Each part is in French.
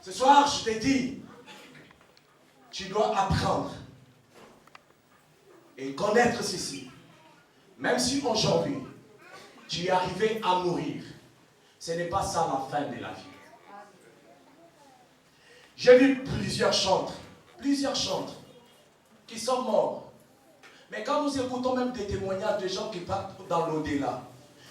Ce soir, je t'ai dit, tu dois apprendre et connaître ceci. Même si aujourd'hui, tu es arrivé à mourir, ce n'est pas ça la fin de la vie. J'ai vu plusieurs chantres qui sont morts. Mais quand nous écoutons même des témoignages de gens qui partent dans l'au-delà,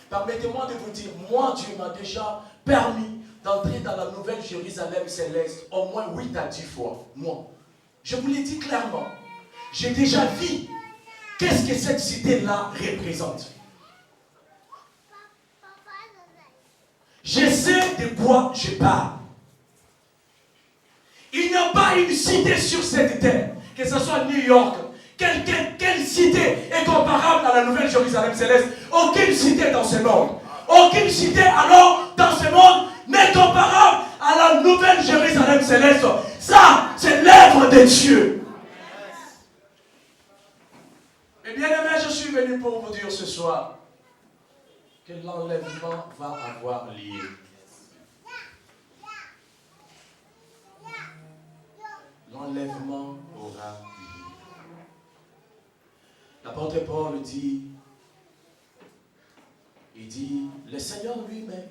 permettez-moi de vous dire, moi Dieu m'a déjà permis d'entrer dans la nouvelle Jérusalem céleste au moins 8 à 10 fois. Moi, je vous l'ai dit clairement, j'ai déjà vu qu'est-ce que cette cité-là représente. Je sais de quoi je parle. Il n'y a pas une cité sur cette terre, que ce soit New York, quelle cité est comparable à la nouvelle Jérusalem céleste? Aucune cité dans ce monde. Aucune cité alors dans ce monde n'est comparable à la nouvelle Jérusalem céleste. Ça, c'est l'œuvre de Dieu. Et bien aimé, je suis venu pour vous dire ce soir que l'enlèvement va avoir lieu. L'enlèvement aura lieu. L'apôtre Paul dit, il dit, le Seigneur lui-même,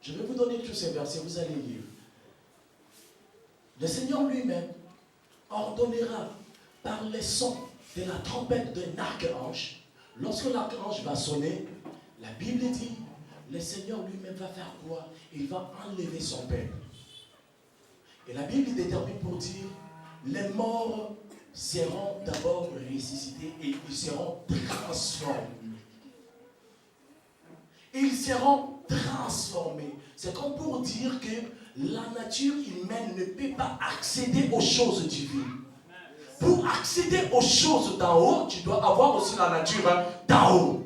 je vais vous donner tous ces versets, vous allez lire. Le Seigneur lui-même ordonnera par les sons de la trompette d'un archange. Lorsque l'archange va sonner, la Bible dit, le Seigneur lui-même va faire quoi? Il va enlever son peuple. Et la Bible détermine pour dire, les morts seront d'abord ressuscités et ils seront transformés. Ils seront transformés. C'est comme pour dire que la nature humaine ne peut pas accéder aux choses divines. Pour accéder aux choses d'en haut, tu dois avoir aussi la nature d'en haut.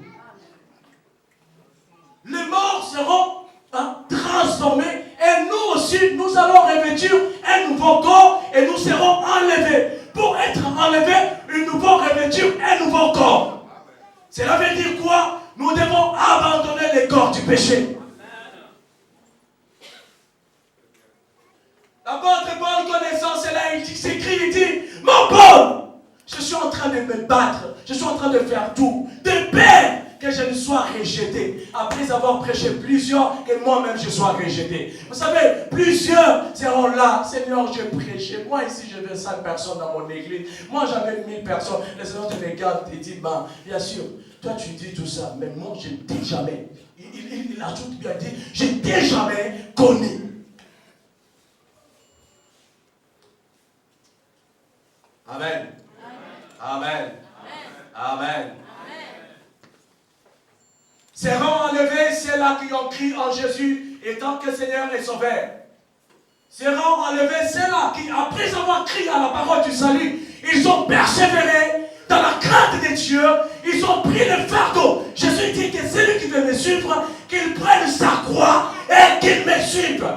Les morts seront transformés et nous aussi, nous allons revêtir un nouveau corps et nous serons enlevés. Pour être enlevés, nous devons revêtir un nouveau corps. Cela veut dire quoi? Nous devons abandonner les corps du péché. L'apôtre Paul, connaissant cela, il s'écrit, il dit, mon Paul, je suis en train de me battre, je suis en train de faire tout, de peur que je ne sois rejeté. Après avoir prêché plusieurs, que moi-même je sois rejeté. Vous savez, plusieurs seront là. Seigneur, j'ai prêché. Moi ici, j'avais 5 personnes dans mon église. Moi, j'avais 1000 personnes. Le Seigneur te regarde et dit, ben, bien sûr, toi tu dis tout ça, mais moi je ne t'ai jamais. Il ajoute bien, dit, je ne t'ai jamais connu. Amen. Amen. Amen. Seront enlevés ceux-là qui ont crié en Jésus étant que Seigneur et Sauveur. Seront enlevés ceux-là qui, après avoir crié à la parole du salut, ils ont persévéré dans la crainte de Dieu, ils ont pris le fardeau. Jésus dit que celui qui veut me suivre, qu'il prenne sa croix et qu'il me suive.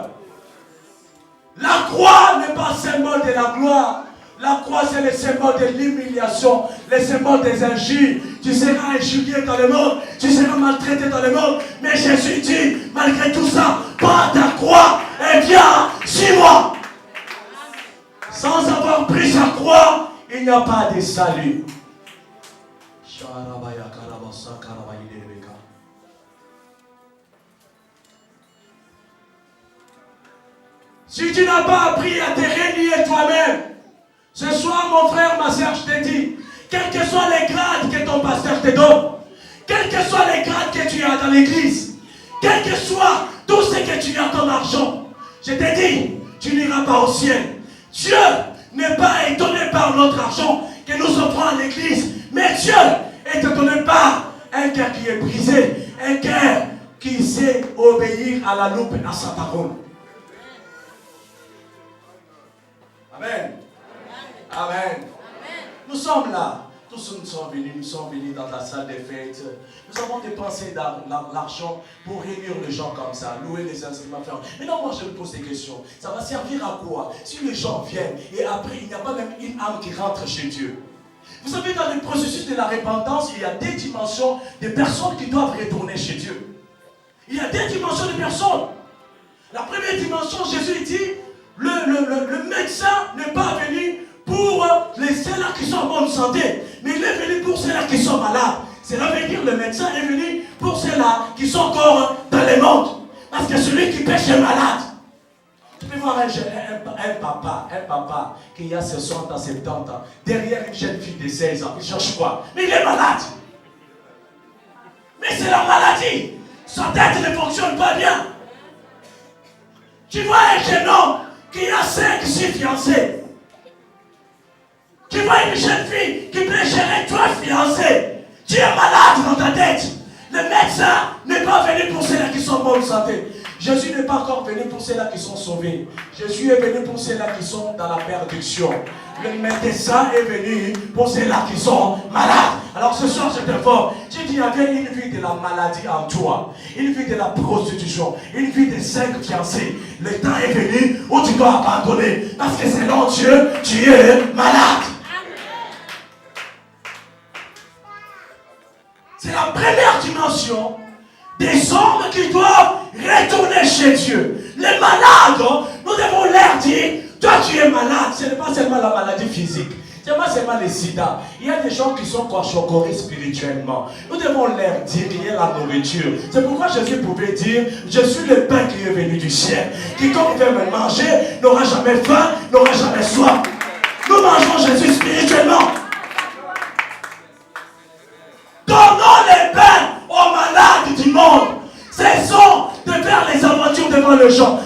La croix n'est pas le symbole de la gloire. La croix, c'est le symbole de l'humiliation, le symbole des injures. Tu seras injurié dans le monde, tu seras maltraité dans le monde. Mais Jésus dit, malgré tout ça, prends ta croix et viens, suis-moi. Sans avoir pris sa croix, il n'y a pas de salut. Si tu n'as pas appris à te relier toi-même, ce soir, mon frère, ma soeur, je te dis, quels que soient les grades que ton pasteur te donne, quels que soient les grades que tu as dans l'église, quel que soit tout ce que tu as comme argent, je te dis, tu n'iras pas au ciel. Dieu n'est pas étonné par notre argent que nous offrons à l'église, mais Dieu est étonné par un cœur qui est brisé, un cœur qui sait obéir à la loupe, à sa parole. Amen. Amen. Nous sommes là. Tous nous sommes venus dans la salle des fêtes. Nous avons dépensé l'argent pour réunir les gens comme ça, louer les instruments. Maintenant, moi je me pose des questions. Ça va servir à quoi si les gens viennent et après il n'y a pas même une âme qui rentre chez Dieu? Vous savez, dans le processus de la repentance, il y a des dimensions de personnes qui doivent retourner chez Dieu. Il y a des dimensions de personnes. La première dimension, Jésus dit, le médecin n'est pas venu pour ceux-là qui sont en bonne santé, mais il est venu pour ceux-là qui sont malades. Cela veut dire que le médecin est venu pour ceux-là qui sont encore dans le monde. Parce que celui qui pêche est malade. Tu peux voir un papa qui a 60 ans, 70 ans, derrière une jeune fille de 16 ans, il cherche quoi? Mais il est malade. Mais c'est la maladie. Sa tête ne fonctionne pas bien. Tu vois un jeune homme qui a 5, 6 fiancés. Tu vois une jeune fille qui peut gérer 3 fiancés. Tu es malade dans ta tête. Le médecin n'est pas venu pour ceux-là qui sont en bonne santé. Jésus n'est pas encore venu pour ceux-là qui sont sauvés. Jésus est venu pour ceux-là qui sont dans la perdition. Le médecin est venu pour ceux-là qui sont malades. Alors ce soir, je t'informe. Tu dis, il y avait une vie de la maladie en toi. Une vie de la prostitution. Une vie de 5 fiancés. Le temps est venu où tu dois abandonner. Parce que selon Dieu, tu es malade. C'est la première dimension des hommes qui doivent retourner chez Dieu. Les malades, nous devons leur dire, toi tu es malade. Ce n'est pas seulement la maladie physique. Ce n'est pas seulement les sida. Il y a des gens qui sont chocorés spirituellement. Nous devons leur dire qu'il y a la nourriture. C'est pourquoi Jésus pouvait dire, je suis le pain qui est venu du ciel. Quiconque veut me manger n'aura jamais faim, n'aura jamais soif. Nous mangeons Jésus spirituellement. Donnons les pains aux malades du monde. Cessons de faire les aventures devant les gens.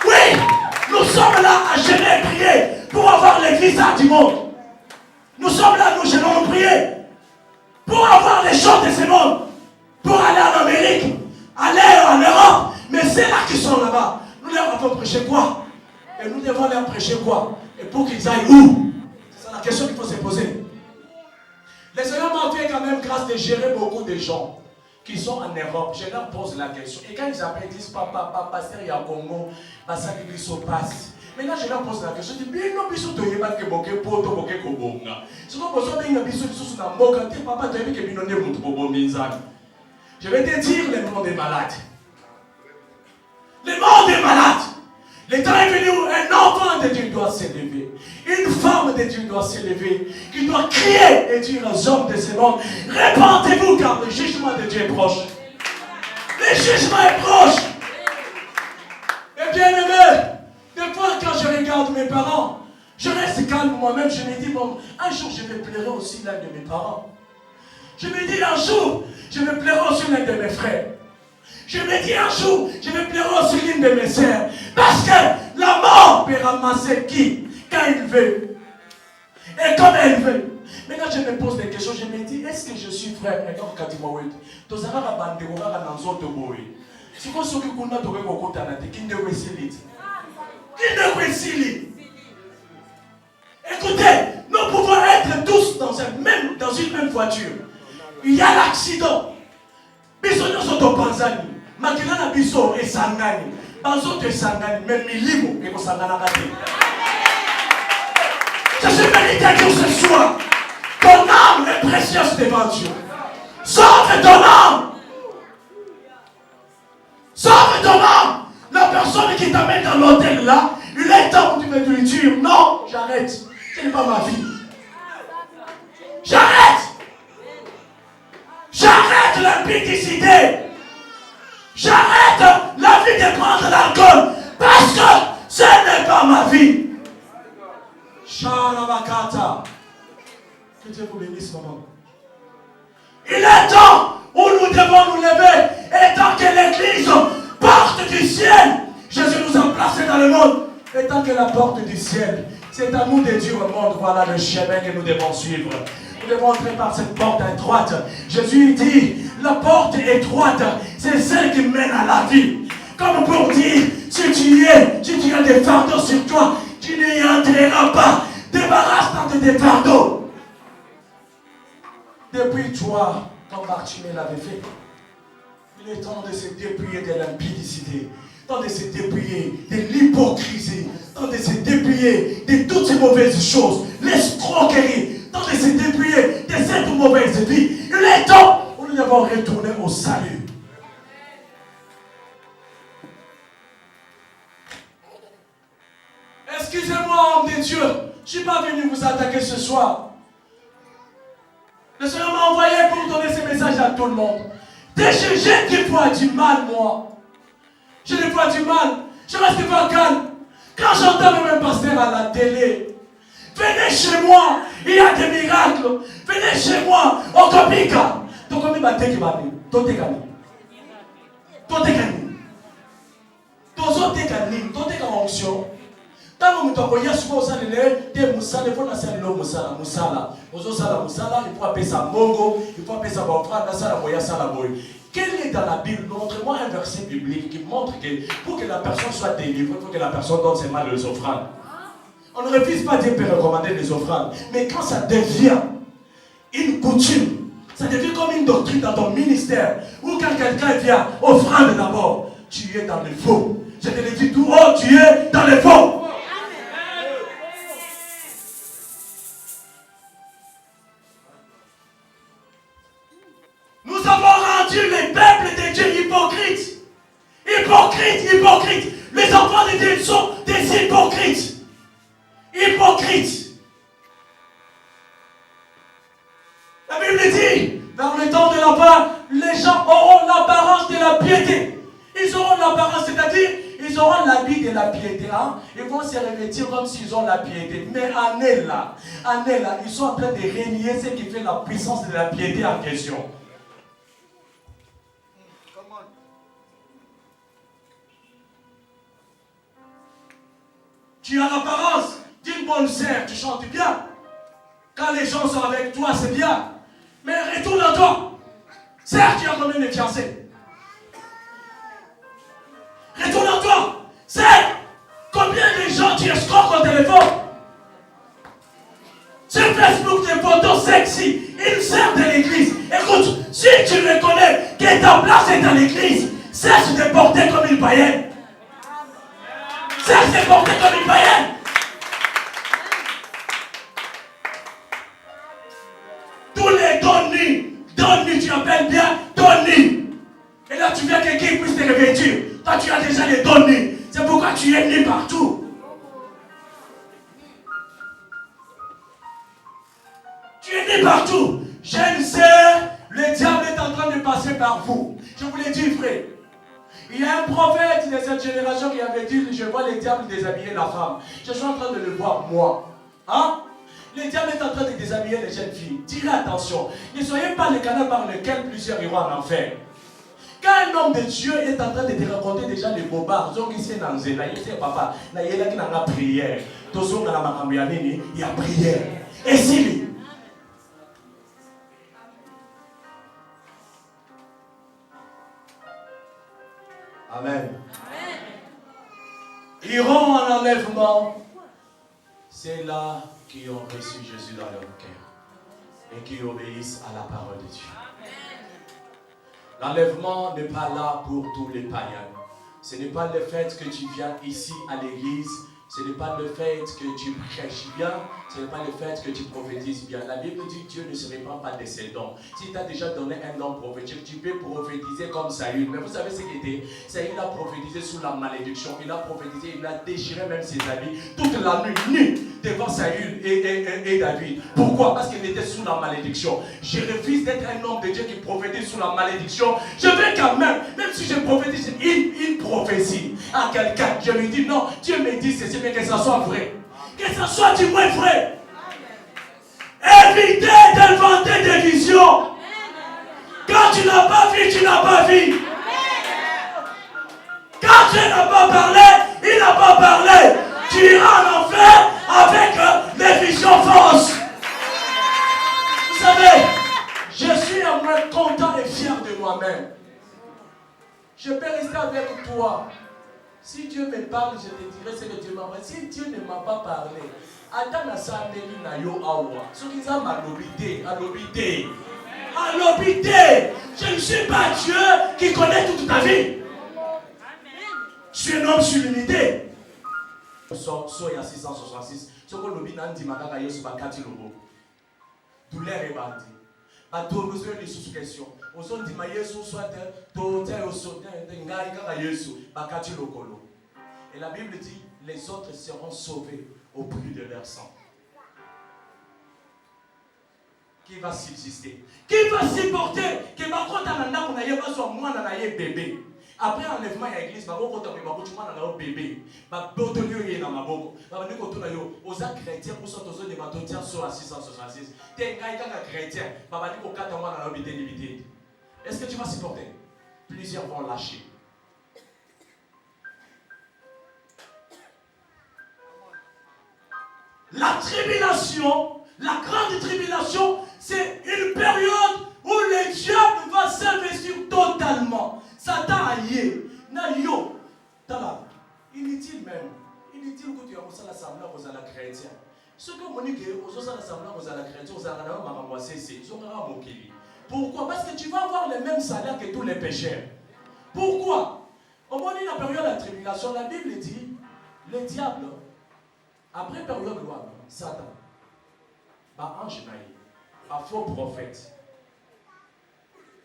Oui, nous sommes là à gêner et prier pour avoir les visas du monde. Nous sommes là, nous gênons et prier pour avoir les choses de ce monde. Pour aller en Amérique, aller en Europe. Mais c'est là qui sont là-bas. Nous leur avons prêché quoi? Et nous devons leur prêcher quoi? Et pour qu'ils aillent où? C'est la question qu'il faut se poser. Le Seigneur m'a fait quand même grâce de gérer beaucoup de gens qui sont en Europe. Je leur pose la question. Et quand ils appellent, ils disent papa, pasteur, il y a Congo, ça qui se passe. Maintenant, je leur pose la question. Je dis, bien, non, bisous, tu n'es pas que boké, poto, boké, kobonga. Si vous posez bien, bisous, bisous, na moka, papa, tu n'es pas que binonné, moutou, bobo, minzan. Je vais te dire, le monde est malade. Le monde est malade. Le temps est venu où un enfant de Dieu doit s'élever. Une femme de Dieu doit s'élever. Qui doit crier et dire aux hommes de ce monde, répentez-vous car le jugement de Dieu est proche. Le jugement est proche. Et bien aimé, des fois quand je regarde mes parents, je reste calme moi-même. Je me dis, bon, un jour je vais pleurer aussi l'un de mes parents. Je me dis, un jour, je vais pleurer aussi l'un de mes frères. Je me dis un jour, je vais pleurer aussi l'une de mes sœurs. Parce que la mort peut ramasser qui? Quand il veut. Et comme elle veut. Maintenant, je me pose des questions. Je me dis, est-ce que je suis frère? Et donc, quand tu m'as dit, tu as un bandé, tu as un autre boy. Si vous avez un autre boy, tu as un autre boy. Qui ne réussit? Écoutez, nous pouvons être tous dans une même voiture. Il y a l'accident. Biso nous sommes Tanzanie. Makilana biso et Sangani. Banzo te Sangani. Même Milimo et Sangana Kati. Je suis venu te dire ce soir. Ton âme est précieuse devant Dieu. Sauve ton âme. Sauve ton âme. La personne qui t'amène dans l'hôtel là, il est temps où tu veux lui dire non, j'arrête. Ce n'est pas ma vie. J'arrête. J'arrête l'impudicité. J'arrête la vie de prendre l'alcool. Parce que ce n'est pas ma vie. Shalabakata. Que Dieu vous bénisse, maman. Il est temps où nous devons nous lever. Et tant que l'église porte du ciel, Jésus nous a placés dans le monde. Et tant que la porte du ciel, c'est à nous de dire au monde, voilà le chemin que nous devons suivre. Nous devons entrer par cette porte étroite. Jésus dit, la porte étroite, c'est celle qui mène à la vie. Comme pour dire, si tu as des fardeaux sur toi, tu n'y entreras pas. Débarrasse-toi de tes fardeaux. Depuis toi, comme Bartimée l'avait fait, il est temps de se dépouiller de l'impudicité, temps de se dépouiller de l'hypocrisie, temps de se dépouiller de toutes ces mauvaises choses, l'escroquerie, temps de se dépouiller retourner au salut. Excusez-moi, homme de Dieu, je ne suis pas venu vous attaquer ce soir. Le Seigneur m'a envoyé pour donner ce message à tout le monde. J'ai des fois du mal, moi. J'ai des fois du mal. Je reste pas calme. Quand j'entends le même pasteur à la télé, venez chez moi, il y a des miracles. Venez chez moi, au Topika. Tokomi bateki babi, totekani. Totekani. Tozotekani, toteka onction. Tant que tu as souvent ça, il faut appeler ça mongo, il faut appeler ça quel est dans la Bible? Montre-moi un verset biblique qui montre que pour que la personne soit délivrée, il faut que la personne donne ses mains les offrandes. On ne refuse pas Dieu peut recommander les offrandes, mais quand ça devient une coutume, ça devient comme une doctrine dans ton ministère, où quand quelqu'un vient, offrande d'abord, tu es dans le faux. Je te le dis tout haut, tu es dans le faux. Nous avons rendu les peuples de Dieu hypocrites. Hypocrites, hypocrites. Les enfants de Dieu sont des hypocrites. Hypocrites. La Bible dit, dans le temps de la fin, les gens auront l'apparence de la piété. Ils auront l'apparence, c'est-à-dire, ils auront l'habit de la piété. Hein? Ils vont se revêtir comme s'ils ont la piété. Mais en elle, là, ils sont en train de renier ce qui fait la puissance de la piété en question. Tu as l'apparence d'une bonne sœur, tu chantes bien. Quand les gens sont avec toi, c'est bien. Mais retourne à toi. Sœur, tu as combien de fiancés? Retourne à toi. Sœur, combien de gens tu escroques au téléphone? Sur Facebook, des photos sexy. Une sœur de l'église. Écoute, si tu reconnais que ta place est dans l'église, cesse de porter comme une païenne. Cesse de porter comme une païenne. Tous les donnés, tu appelles bien donnés. Et là, tu viens que quelqu'un puisse te revêtir. Toi, tu as déjà les donnés. C'est pourquoi tu es né partout. Tu es né partout. Jeune sœur, le diable est en train de passer par vous. Je vous l'ai dit, frère. Il y a un prophète de cette génération qui avait dit, je vois le diable déshabiller la femme. Je suis en train de le voir, moi. Hein? Le diable est en train de déshabiller les jeunes filles. Tirez attention. Ne soyez pas le canal par lequel plusieurs iront en enfer. Quand un homme de Dieu est en train de te raconter déjà les bobards, il y a prière. Il y a prière. Et si Amen. Iront en enlèvement. C'est là qui ont reçu Jésus dans leur cœur et qui obéissent à la parole de Dieu. L'enlèvement n'est pas là pour tous les païens. Ce n'est pas le fait que tu viens ici à l'église. Ce n'est pas le fait que tu prêches bien, ce n'est pas le fait que tu prophétises bien. La Bible dit que Dieu ne se répand pas de ses dons. Si tu as déjà donné un don prophétique, tu peux prophétiser comme Saül. Mais vous savez ce qu'il était? Saül a prophétisé sous la malédiction. Il a prophétisé, il a déchiré même ses habits toute la nuit, nu devant Saül et David. Pourquoi? Parce qu'il était sous la malédiction. Je refuse d'être un homme de Dieu qui prophétise sous la malédiction. Je vais quand même si je prophétise une prophétie à quelqu'un, je lui dis non, Dieu me dit ceci, mais que ça soit vrai. Que ça soit du moins vrai. Évitez d'inventer des visions. Quand tu n'as pas vu, tu n'as pas vu. Quand Dieu n'a pas parlé, il n'a pas parlé. Tu iras en enfer avec des visions fausses. Vous savez, je suis à moi content et fier de moi-même. Je peux rester avec toi. Si Dieu me parle, je te dirai ce que Dieu m'a parlé. Si Dieu ne m'a pas parlé, attends à ça, ce qu'ils ont à l'obité. Je ne suis pas Dieu qui connaît toute ta vie. Je suis un homme sur l'unité. Soya 666. Ce que l'obité n'a dit, douleur est bâtie. batolozo lisusu question ozondima Yesu soit totia osote ngai kaka Yesu bakati lokolo. Et la Bible dit les autres seront sauvés au prix de leur sang. Qui va subsister? Qui va supporter que ma compte en anda on aille pas soit moi na bébé. Après enlèvement à l'église, maboko to maboko chuma na bébé. Ba botolio ye na maboko. Ba ndiko to na yo, oza chrétien pour ça tozo de batotia sur à 666. T'es ngai kaka chrétien, ba ndiko kata moi na bité limité. Est-ce que tu vas supporter? Plusieurs vont lâcher. La tribulation, la grande tribulation, c'est une période où le diable va s'investir totalement. Satan a yé. Na yo. Tala. Inutile même. Inutile que tu as aussi l'assemblée aux la chrétien. Ce que mon dit que aux l'assemblée aux la chrétien, aux la maman c'est ils ont un mokili. Pourquoi? Parce que tu vas avoir le même salaire que tous les pécheurs. Pourquoi? Au moment de la période de la tribulation, la Bible dit le diable, après période de loi, Satan, ange naïe, faux prophète,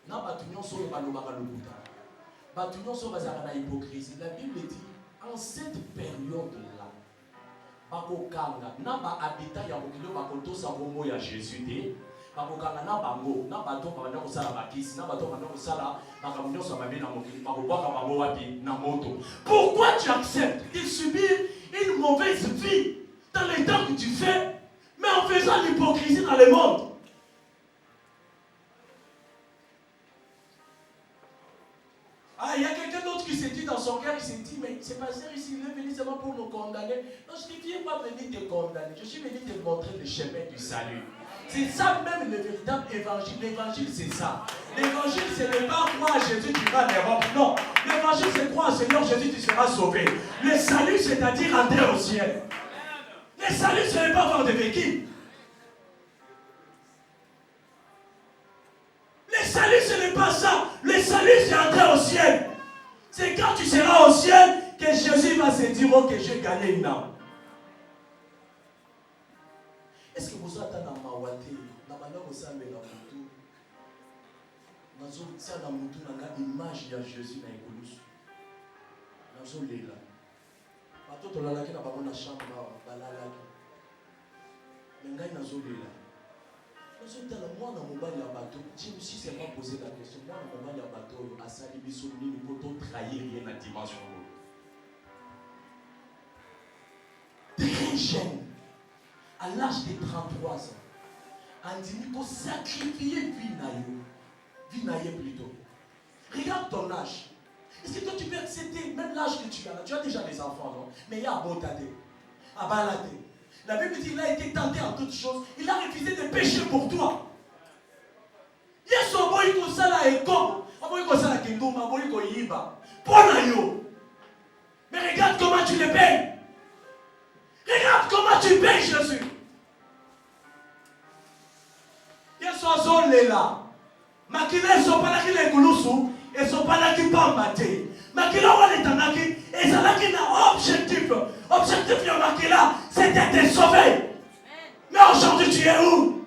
n'a pas tout le monde sur le hypocrisie. La Bible dit en cette période-là, bakokanga na ba habitat ya mokilo bakoto sa bombo ya Jésus. Bakokanga na bango na bato bana ko sala bakisi na bato bana ko sala bakamunyo sa mabe na mokili bakobaka bango wapi na moto. Pourquoi tu acceptes de subir une mauvaise vie dans les temps que tu fais, mais en faisant l'hypocrisie dans le monde? Ah, il y a quelqu'un d'autre qui s'est dit dans son cœur, il s'est dit, mais c'est pas ça ici, il est venu seulement pour nous condamner. Non, je ne viens pas venir te condamner, je suis venu te montrer le chemin du salut. C'est ça même le véritable évangile. L'évangile, c'est ça. L'évangile, ce n'est pas croire à Jésus, tu vas en Europe. Non. L'évangile, c'est croire au Seigneur Jésus, tu seras sauvé. Le salut, c'est-à-dire entrer au ciel. Le salut, ce n'est pas avoir de vécu. Le salut, ce n'est pas ça. Le salut, c'est entrer au ciel. C'est quand tu seras au ciel que Jésus va se dire, oh, que j'ai gagné une âme. Est-ce que vous attendez à Mawate, dans la langue où l'image de Jésus dans l'église? Dans le là. Bato to lalaki na bango na chambre balalaki. Mais ngai na zo lela. Parce que moi dans mon bal ya bato, je me suis seulement posé la question. Moi dans mon bal ya bato, asali biso nini poto trahir rien na dimension. Très jeune, à l'âge de 33 ans, on dit qu'il faut sacrifier vie naïe plutôt. Regarde ton âge. Est-ce que toi tu peux accepter même l'âge que tu as là? Tu as déjà des enfants, non? Mais il y a à Botade, à Balade. La Bible dit qu'il a été tenté en toutes choses. Il a refusé de pécher pour toi. Il y a son boy comme ça là et comme. Un boy comme ça là qui tombe, un boy comme Yiba. Mais regarde comment tu le payes. Regarde comment tu payes Jésus. Il y a son zone là. Makina ne sont pas là qui les goulousou. Ils ne sont pas là qui pambaté. Makina on est en aki. Et ça là qui a objectif. Objectif de Makina, c'était de te sauver. Mais aujourd'hui tu es où?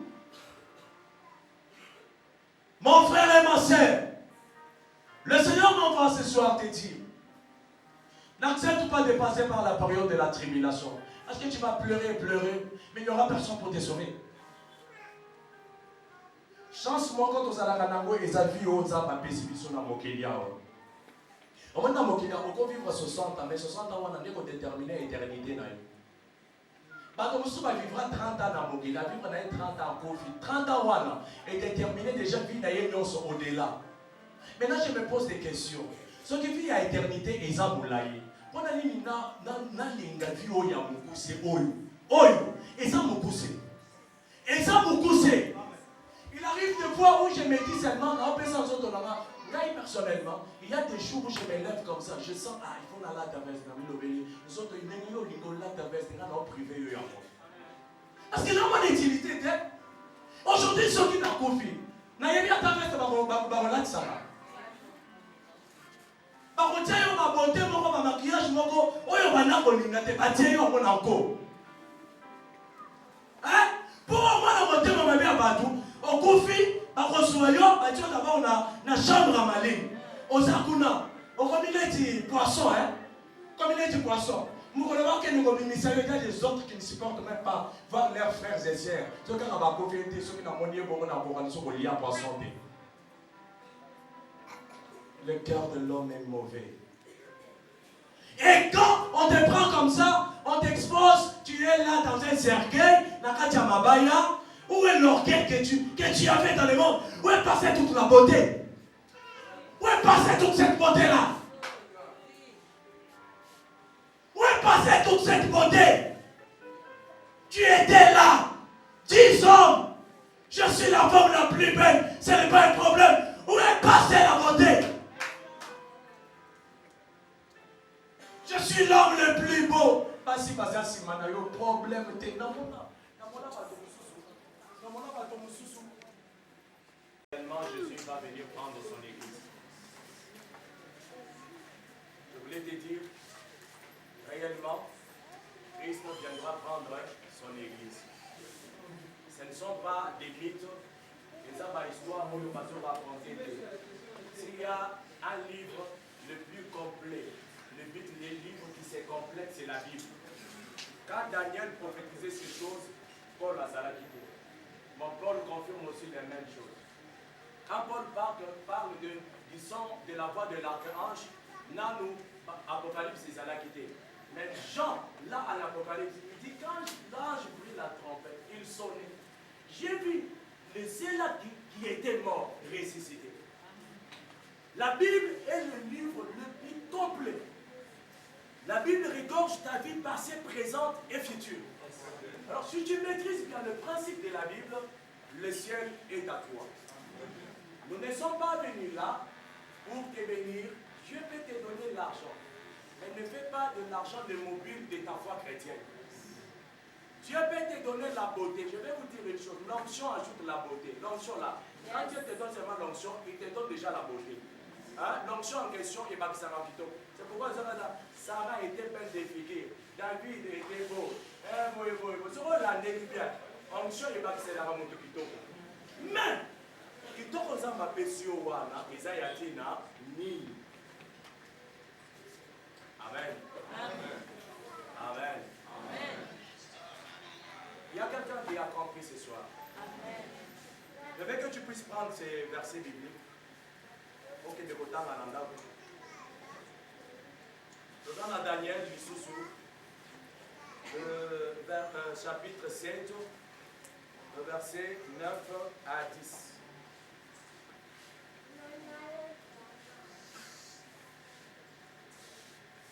Mon frère et ma soeur, le Seigneur m'envoie ce soir te dire, n'accepte pas de passer par la période de la tribulation. Parce que tu vas pleurer, mais il n'y aura personne pour te sauver. Chance moi quand on a la nango et sa vie on a pas sur na mokelia. Au moins dans mokelia on peut vivre 60 ans mais 60 ans on a déjà déterminé l'éternité na yo. Ba comme ça va vivre 30 ans dans mokelia, vivre na 30 ans Covid, 30 ans wana et déterminer déjà vie na yo au-delà. Maintenant je me pose des questions. Ce qui vit à éternité et ça moulaye. Pona nini na linga vie o ya mukuse oyo et ça mukuse. Et ça mukuse. Il arrive des fois où je me dis seulement, personnellement, il y a des jours où je me lève comme ça, je sens, il faut aller à la taverne, nous autres, il y a la taverne, privé. Parce que là, mon utilité, aujourd'hui, ceux qui n'ont confié, il y a la taverne, au Koufi, au soyons, d'abord on a chambre à Mali. Aux Akuna, on combine des poissons, hein? Combine des poissons. Nous connaissons que nous combinons ça, il y a des autres qui ne supportent même pas voir leurs frères et sœurs. Ceux qui ont la pauvreté, ceux qui ont monnaie, beaucoup d'abord, ceux qui ont poisson. Le cœur de l'homme est mauvais. Et quand on te prend comme ça, on t'expose, tu es là dans un cercueil, Nakatia Mabaya, où est l'orgueil que tu avais dans le monde? Où est passée toute la beauté? Où est passée toute cette beauté-là? Où est passée toute cette beauté? Tu étais là, 10 hommes. Je suis la femme la plus belle, ce n'est pas un problème. Où est passée la beauté? Je suis l'homme le plus beau. Pas si parce que si manayo problème t'es non Jésus va venir prendre son église. Je voulais te dire, réellement, Christ viendra prendre son église. Ce ne sont pas des mythes, les histoires où nous passons à raconter. S'il y a un livre le plus complet, les livres qui se complètent, c'est la Bible. Quand Daniel prophétisait ces choses, Paul a quitté. Bon, Paul confirme aussi les mêmes choses. Quand Paul parle du son de la voix de l'archange, Nanou, Apocalypse, c'est la quitté. Mais Jean, là à l'Apocalypse, il dit quand l'ange prit la trompette, il sonnait. J'ai vu ceux-là qui étaient morts ressuscités. La Bible est le livre le plus complet. La Bible regorge ta vie passée, présente et future. Alors si tu maîtrises bien le principe de la Bible, le ciel est à toi. Nous ne sommes pas venus là pour te bénir. Dieu peut te donner l'argent. Mais ne fais pas de l'argent le mobile de ta foi chrétienne. Dieu peut te donner la beauté. Je vais vous dire une chose. L'onction ajoute la beauté. L'onction là. Quand Dieu te donne seulement l'onction, il te donne déjà la beauté. Hein? L'onction en question est Bakisama Kito. C'est pourquoi Sarah était belle de figure. David était beau. C'est quoi l'année qui vient? Onction est Bakisama Kito. Mais, Kitoko Zamba Pesio Wana, Isayatina, ni. Amen. Amen. Amen. Il y a quelqu'un qui a compris ce soir. Amen. Je veux que tu puisses prendre ces versets bibliques. Ok, de Botan Ananda. Dans Daniel, chapitre 7, verset 9 à 10.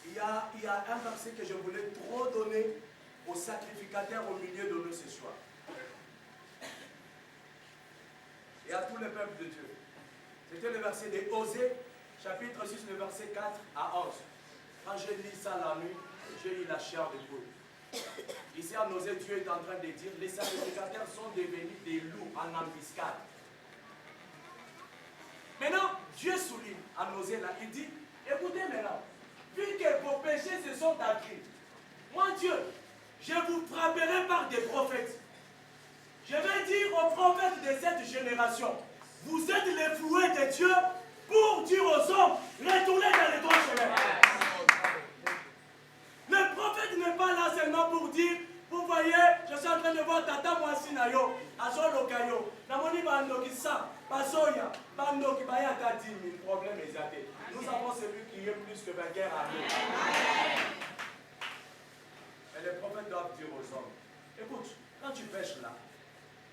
Il y a un verset que je voulais trop donner aux sacrificateurs au milieu de nous ce soir. Et à tout le peuple de Dieu. C'était le verset de Osée, chapitre 6, le verset 4 à 11. Quand j'ai lu ça la nuit, j'ai eu la chair de poule. Ici à Osée, Dieu est en train de dire, les sacrificateurs sont devenus des loups en embuscade. Maintenant, Dieu souligne à Osée là, il dit, écoutez maintenant, vu que vos péchés se sont acquis, moi Dieu, je vous frapperai par des prophètes. Je vais dire aux prophètes de cette génération, vous êtes les floués de Dieu pour dire aux hommes, retournez dans les droits chemins. Le prophète n'est pas là seulement pour dire, vous voyez, je suis en train de voir Tata Mwasinayo, Azolokayo, Namoni Bandoki Sa, Basoya, Bandoki Bayaka 10 000 problèmes exaltés. Nous avons celui qui est plus que vainqueur à nous. Et les prophètes doivent dire aux hommes, écoute, quand tu pêches là,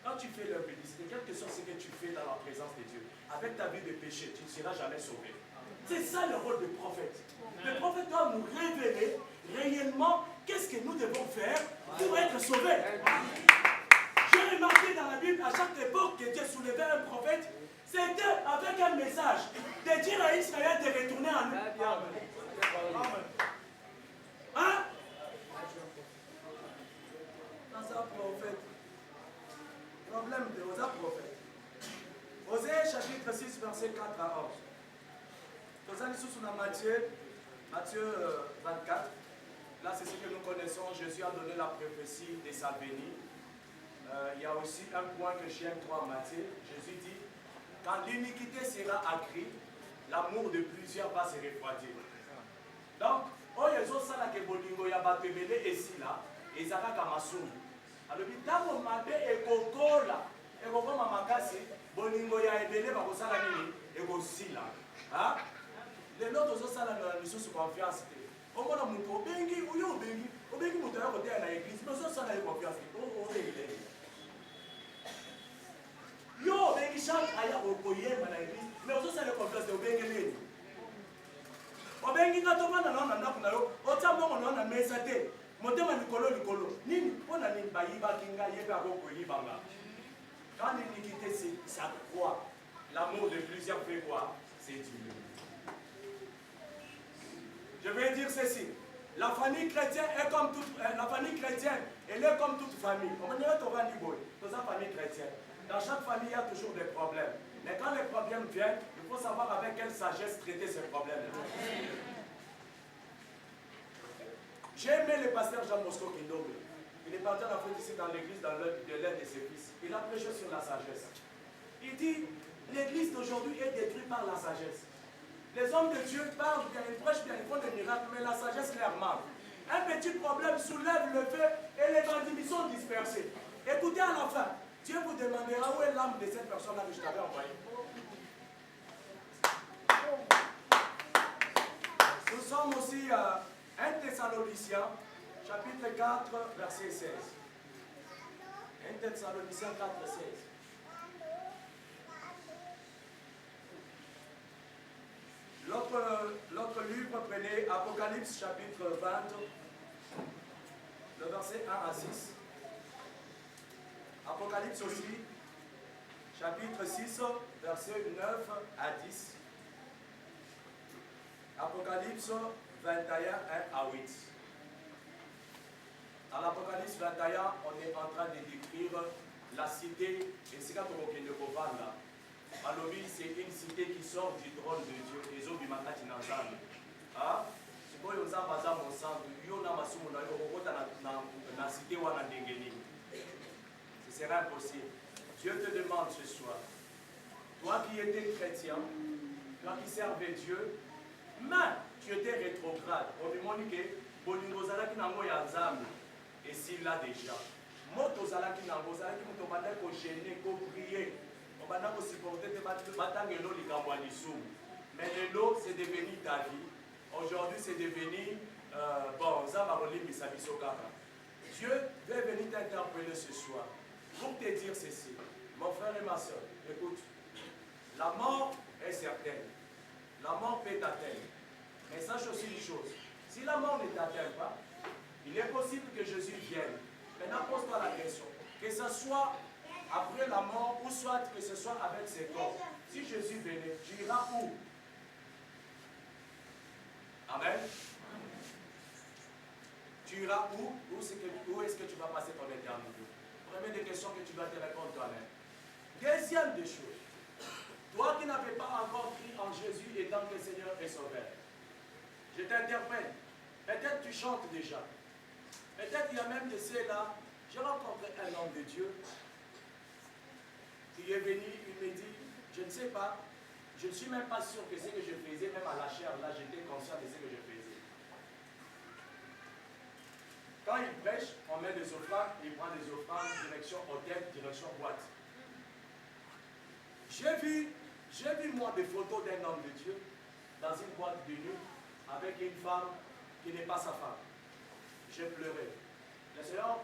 quand tu fais l'obéissance, quel que soit ce que tu fais dans la présence de Dieu, avec ta vie de péché, tu ne seras jamais sauvé. C'est ça le rôle du prophète. Le prophète doit nous révéler réellement qu'est-ce que nous devons faire pour être sauvés. J'ai remarqué dans la Bible, à chaque époque que Dieu soulevait un prophète, c'était avec un message de dire à Israël de retourner à nous. Hein? Dans un prophète. Problème de Osée prophète. Osée chapitre 6, verset 4 à 11. Nous allons sous Matthieu 24. Là, c'est ce que nous connaissons. Jésus a donné la prophétie de sa venue. Il y a aussi un point que j'aime trop en Matthieu. Jésus dit, Quand l'iniquité sera accrue, l'amour de plusieurs va se refroidir. Donc, oyo ezosala ke bolingo ya bato ebele esila ezalaka masumu. Alobi ntango mabe ekokola ekokoma makasi bolingo ya ebele bakosala nini ekosila. Lelo tozosala na lisusu confiance te. Omona moto obengi oyo obengi moto ya koteya na église mais ozosala ye confiance te. Yo obengi chaque aya koyemba na église mais ozosala ye confiance te obengi nini. Obengi nga tovanda na ndako na yo otia mbongo na mesa te motema likolo nini mpona nini bayibaki ngai yebe akokoyibanga. Quand l'iniquité s'accroît, l'amour de plusieurs fait quoi? C'est Dieu. Je vais dire ceci. La famille chrétienne est comme toute elle est comme toute famille. On va dire dans sa famille chrétienne. Dans chaque famille, il y a toujours des problèmes. Mais quand les problèmes viennent, il faut savoir avec quelle sagesse traiter ces problèmes. J'ai aimé le pasteur Jean Bosco Kindobe. Il est parti en Afrique ici dans l'église, dans l'aide de ses fils. Il a prêché sur la sagesse. Il dit, l'église d'aujourd'hui est détruite par la sagesse. Les hommes de Dieu parlent bien, ils prêchent bien, ils font des miracles, mais la sagesse leur manque. Un petit problème soulève le feu et les bandits sont dispersés. Écoutez à la fin, Dieu vous demandera où est l'âme de cette personne-là que je t'avais envoyée. Nous sommes aussi 1 Thessaloniciens, chapitre 4, verset 16. 1 Thessaloniciens 4, 16. L'autre livre, prenez Apocalypse chapitre 20, le verset 1 à 6. Apocalypse aussi, chapitre 6, verset 9 à 10. Apocalypse 21, 1 à 8. Dans l'Apocalypse 21, on est en train de décrire la cité, et c'est quand on est là. Alobi, c'est une cité qui sort du trône de Dieu. Les autres, ils m'ont dit dans le ah, c'est quoi ils ont basé mon sang. Ils ont basé mon sang. La cité où on a dégainé. Ce sera impossible. Dieu te demande ce soir. Toi qui étais chrétien, toi qui servais Dieu, mais tu étais rétrograde. On demande que Bolingo Zalaki Nango Yazam. Et s'il l'a déjà. Moto Zalaki Nango Zalaki Motomanda ko gêner, ko prier. Mais l'eau, c'est devenu ta vie. Aujourd'hui, c'est devenu Dieu veut venir t'interpeller ce soir pour te dire ceci. Mon frère et ma soeur, écoute. La mort est certaine. La mort peut t'atteindre. Mais sache aussi une chose. Si la mort ne t'atteint pas, il est possible que Jésus vienne. Maintenant, pose-toi la question. Que ce soit après la mort, ou soit que ce soit avec ses corps. Si Jésus venait, tu iras où? Amen. Tu iras où? Où est-ce que tu vas passer ton éternité? Première des questions que tu dois te répondre toi-même. Deuxième des choses. Toi qui n'avais pas encore cru en Jésus étant que le Seigneur est sauveur. Je t'interpelle. Peut-être tu chantes déjà. Peut-être il y a même de ceux-là. J'ai rencontré un homme de Dieu. Il est venu, il me dit, je ne sais pas, je ne suis même pas sûr que ce que je faisais, même à la chair, là, j'étais conscient de ce que je faisais. Quand il prêche, on met des offrandes, il prend des offrandes, direction hôtel, direction boîte. J'ai vu moi des photos d'un homme de Dieu dans une boîte de nuit avec une femme qui n'est pas sa femme. J'ai pleuré. Le Seigneur,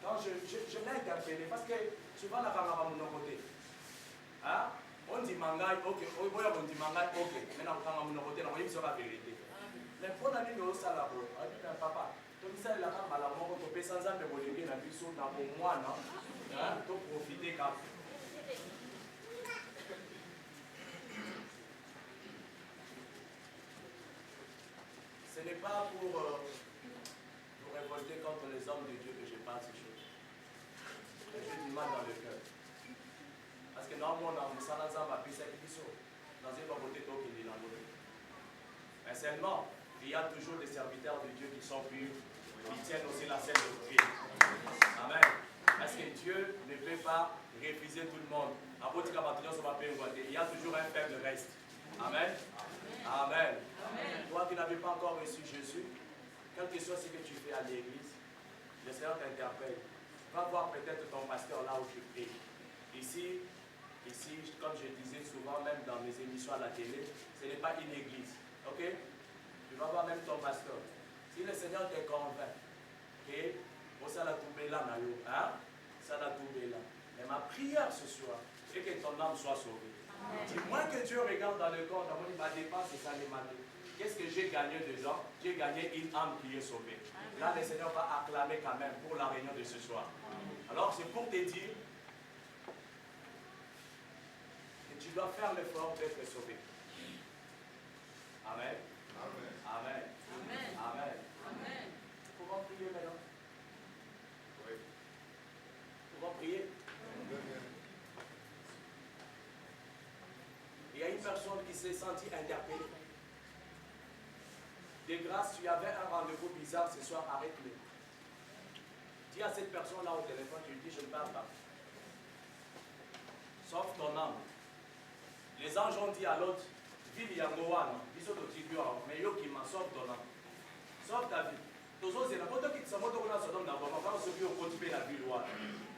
quand je l'ai interpellé, parce que souvent la femme a mon côté. Hein? On dit mangai, ok. On dit mangai, ok. Maintenant, on a mon côté, on dit sur la vérité. Mais pour la nuit, on s'en a beau. On dit, papa, tu dis ça, la femme a la mort, tu peux sans âme de bolivie, la vie sur dans mon mois, non? Tu profiter quand ce n'est pas pour révolter contre les hommes de Dieu que je parle ces choses. J'ai du mal dans le cœur. Parce que normalement, on a un salaire à pisser dans une beauté qui est dans l'autre. Mais seulement, il y a toujours des serviteurs de Dieu qui sont purs, qui tiennent aussi la scène doctrine. Amen. Parce que Dieu ne peut pas refuser tout le monde. Après, tu vas sur ma paix, Amen. Amen. Toi qui n'avais pas encore reçu Jésus, quel que soit ce que tu fais à l'église, le Seigneur t'interpelle. Va voir peut-être ton pasteur là où tu pries. Ici, comme je disais souvent, même dans mes émissions à la télé, ce n'est pas une église. Ok? Tu vas voir même ton pasteur. Si le Seigneur te convainc, que ça l'a tombé là, ça l'a tombé là. Mais ma prière ce soir, c'est que ton âme soit sauvée. Du moins que Dieu regarde dans le corps, dans ma dépense, c'est ça les matés. Qu'est-ce que j'ai gagné dedans? J'ai gagné une âme qui est sauvée. Là, le Seigneur va acclamer quand même pour la réunion de ce soir. Alors, c'est pour te dire que tu dois faire l'effort d'être sauvé. Amen. Amen. Amen. Amen. Amen. Amen. Nous pouvons prier maintenant. Oui. Nous pouvons prier. Il y a une personne qui s'est sentie interpellée. De grâce, tu avais un rendez-vous bizarre ce soir, arrête-le. Dis à cette personne-là au téléphone, tu lui dis, je ne parle pas. Sauve ton âme. Les anges ont dit à l'autre, Ville Yangoan, Biso de Tigua, mais yo qui m'a sauve ton âme. Sauve ta vie.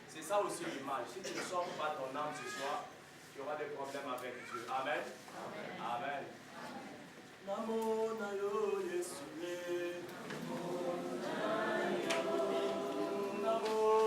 C'est ça aussi l'image. Si tu ne sauves pas ton âme ce soir, tu auras des problèmes avec Dieu. Amen. Amen. Namo na yo Yesu. Namo